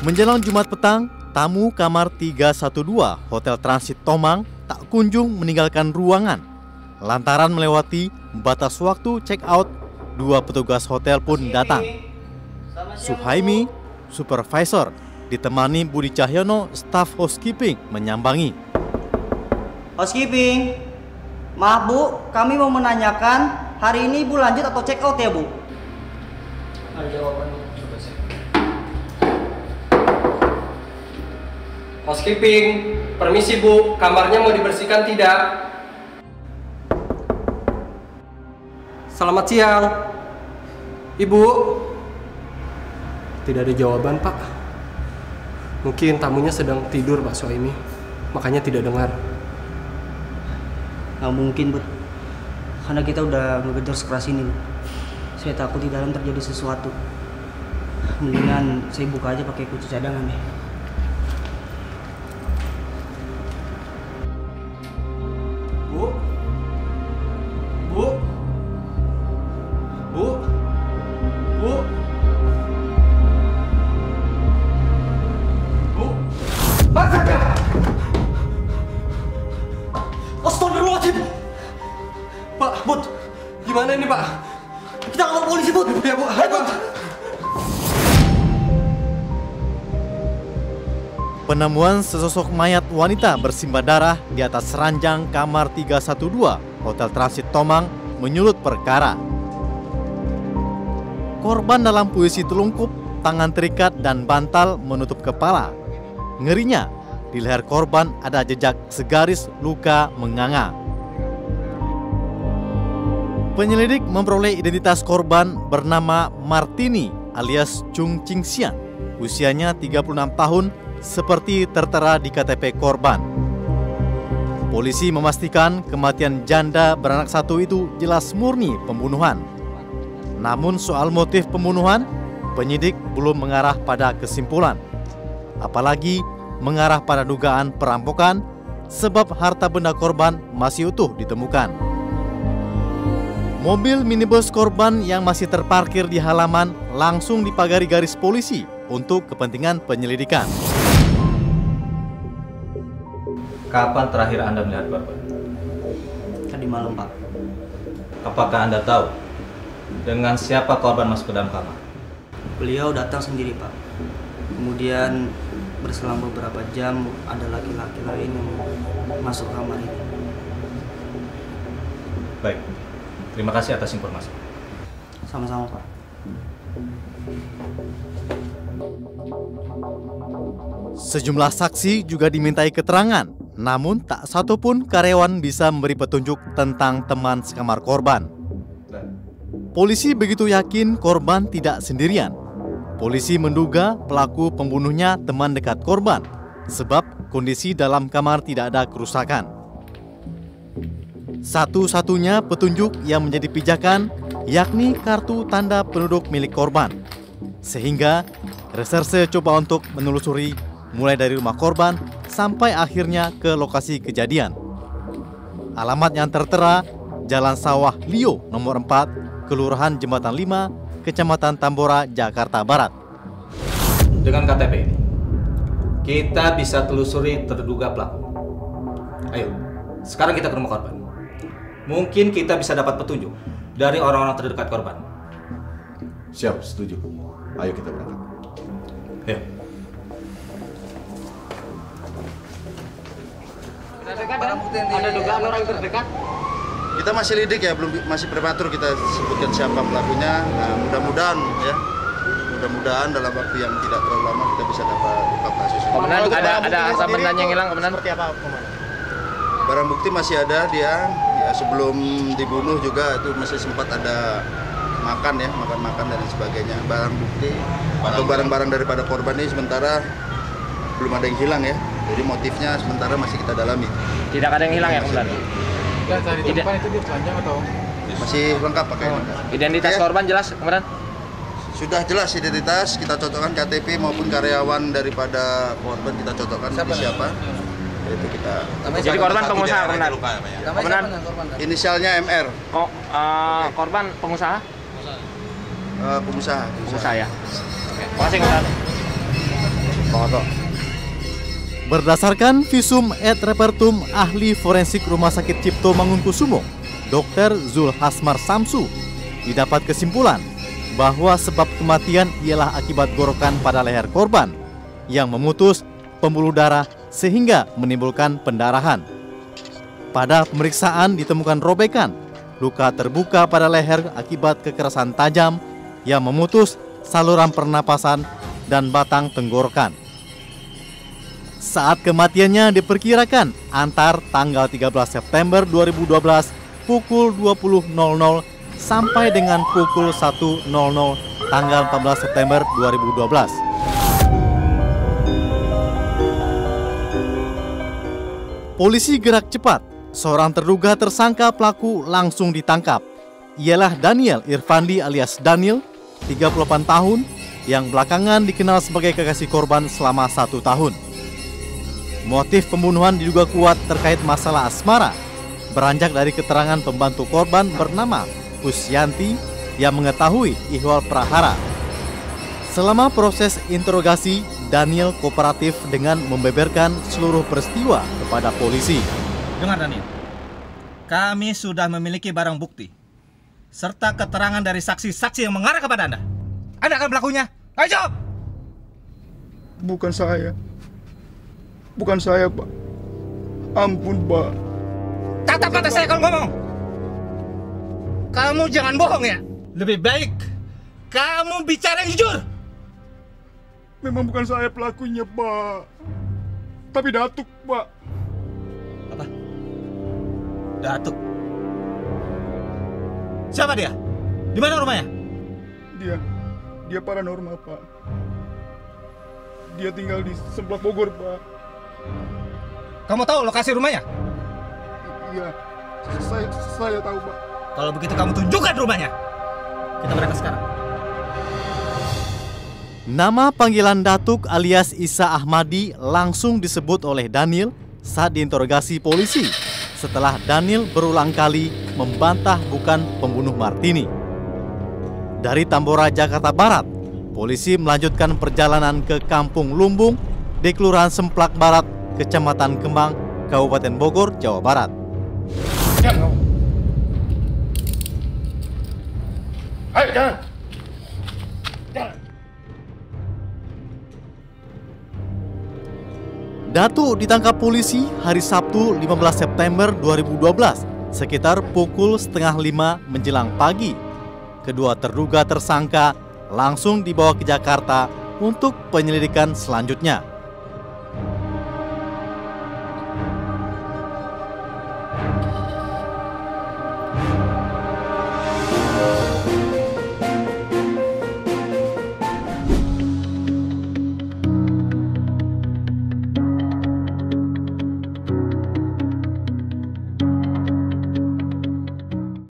Menjelang Jumat petang, tamu kamar 312 Hotel Transit Tomang tak kunjung meninggalkan ruangan. Lantaran melewati batas waktu check out, dua petugas hotel pun datang. Suhaimi, supervisor, ditemani Budi Cahyono, staf housekeeping, menyambangi. Housekeeping, maaf Bu, kami mau menanyakan hari ini Ibu lanjut atau check out ya Bu? Ada jawaban. Housekeeping, permisi Bu, kamarnya mau dibersihkan tidak? Selamat siang, Ibu. Tidak ada jawaban Pak. Mungkin tamunya sedang tidur Pak Suhaimi, makanya tidak dengar. Nggak mungkin Bu, karena kita udah ngegejar sekeras ini Bu. Saya takut di dalam terjadi sesuatu. Mendingan saya buka aja pakai kunci cadangan deh. Bu? Bu? Bu? Bu? Bu? Astaga! Astagfirullahaladzim! Pak, Bud, gimana ini Pak? Kita lapor polisi Bud! Ya Bu, ayo Pak. Penemuan sesosok mayat wanita bersimbah darah di atas ranjang kamar 312 Hotel Transit Tomang menyulut perkara. Korban dalam posisi telungkup, tangan terikat dan bantal menutup kepala. Ngerinya, di leher korban ada jejak segaris luka menganga. Penyelidik memperoleh identitas korban bernama Martini alias Chung Chingxian. Usianya 36 tahun, seperti tertera di KTP korban. Polisi memastikan kematian janda beranak satu itu jelas murni pembunuhan. Namun soal motif pembunuhan, penyidik belum mengarah pada kesimpulan. Apalagi mengarah pada dugaan perampokan, sebab harta benda korban masih utuh ditemukan. Mobil minibus korban yang masih terparkir di halaman langsung dipagari garis polisi untuk kepentingan penyelidikan. Kapan terakhir Anda melihat korban? Tadi malam Pak. Apakah Anda tahu dengan siapa korban masuk ke dalam kamar? Beliau datang sendiri Pak. Kemudian berselang beberapa jam ada laki-laki lain yang masuk kamar ini. Baik, terima kasih atas informasi. Sama-sama Pak. Sejumlah saksi juga dimintai keterangan, namun tak satu pun karyawan bisa memberi petunjuk tentang teman sekamar korban. Polisi begitu yakin korban tidak sendirian. Polisi menduga pelaku pembunuhnya teman dekat korban, sebab kondisi dalam kamar tidak ada kerusakan. Satu-satunya petunjuk yang menjadi pijakan yakni kartu tanda penduduk milik korban. Sehingga reserse coba untuk menelusuri mulai dari rumah korban sampai akhirnya ke lokasi kejadian. Alamat yang tertera Jalan Sawah Lio nomor 4, Kelurahan Jembatan 5, Kecamatan Tambora, Jakarta Barat. Dengan KTP ini, kita bisa telusuri terduga pelaku. Ayo, sekarang kita ke rumah korban. Mungkin kita bisa dapat petunjuk dari orang-orang terdekat korban. Siap, setuju. Ayo kita berangkat. Ayo. Ada dugaan orang terdekat? Kita masih lidik ya, masih prematur kita sebutkan siapa pelakunya. Nah, mudah-mudahan dalam waktu yang tidak terlalu lama kita bisa dapat ungkap kasus ini. Komandan, ada harta bendanya yang hilang, Komandan? Seperti apa, Komandan? Barang bukti masih ada dia. Ya, sebelum dibunuh juga itu masih sempat ada makan dan sebagainya. Barang bukti atau barang-barang daripada korban ini sementara belum ada yang hilang ya. Jadi motifnya sementara masih kita dalami. Tidak ada yang hilang ya, Komandan? Tidak. Itu dia telanjang atau? Masih lengkap pakai. Identitas korban jelas, Komandan? Sudah jelas identitas, kita cocokkan KTP maupun karyawan daripada korban kita cocokkan siapa. Itu kita. Jadi korban pengusaha, Komandan. Komandan. Inisialnya MR. Oh, korban pengusaha? Pengusaha. Pengusaha ya. Oke. Makasih, Komandan. Bang. Berdasarkan visum et repertum ahli forensik Rumah Sakit Cipto Mangunkusumo, Dr. Zulhasmar Samsu, didapat kesimpulan bahwa sebab kematian ialah akibat gorokan pada leher korban yang memutus pembuluh darah sehingga menimbulkan pendarahan. Pada pemeriksaan ditemukan robekan, luka terbuka pada leher akibat kekerasan tajam yang memutus saluran pernapasan dan batang tenggorokan. Saat kematiannya diperkirakan antar tanggal 13 September 2012 pukul 20.00 sampai dengan pukul 1.00 tanggal 14 September 2012. Polisi gerak cepat. Seorang terduga tersangka pelaku langsung ditangkap. Ialah Daniel Irfandi alias Daniel, 38 tahun, yang belakangan dikenal sebagai kekasih korban selama 1 tahun. Motif pembunuhan diduga kuat terkait masalah asmara, beranjak dari keterangan pembantu korban bernama Pusyanti yang mengetahui ihwal prahara. Selama proses interogasi, Daniel kooperatif dengan membeberkan seluruh peristiwa kepada polisi. Dengar Daniel, kami sudah memiliki barang bukti serta keterangan dari saksi-saksi yang mengarah kepada Anda. Anda kan pelakunya? Ayo jawab! Bukan saya. Bukan saya, Pak. Ampun, Pak. Tatap mata saya kalau ngomong. Kamu jangan bohong ya. Lebih baik kamu bicara yang jujur. Memang bukan saya pelakunya, Pak. Tapi Datuk, Pak. Apa? Datuk? Siapa dia? Di mana rumahnya? Dia paranormal, Pak. Dia tinggal di sebelah Bogor, Pak. Kamu tahu lokasi rumahnya? Iya, saya tahu, Pak. Kalau begitu kamu tunjukkan rumahnya. Kita berangkat sekarang. Nama panggilan Datuk alias Isa Ahmadi langsung disebut oleh Daniel saat diinterogasi polisi setelah Daniel berulang kali membantah bukan pembunuh Martini. Dari Tambora, Jakarta Barat, polisi melanjutkan perjalanan ke Kampung Lumbung di Kelurahan Semplak Barat, Kecamatan Kemang, Kabupaten Bogor, Jawa Barat. Ayo, jangan. Datuk ditangkap polisi hari Sabtu 15 September 2012 sekitar pukul 4:30 menjelang pagi. Kedua terduga tersangka langsung dibawa ke Jakarta untuk penyelidikan selanjutnya.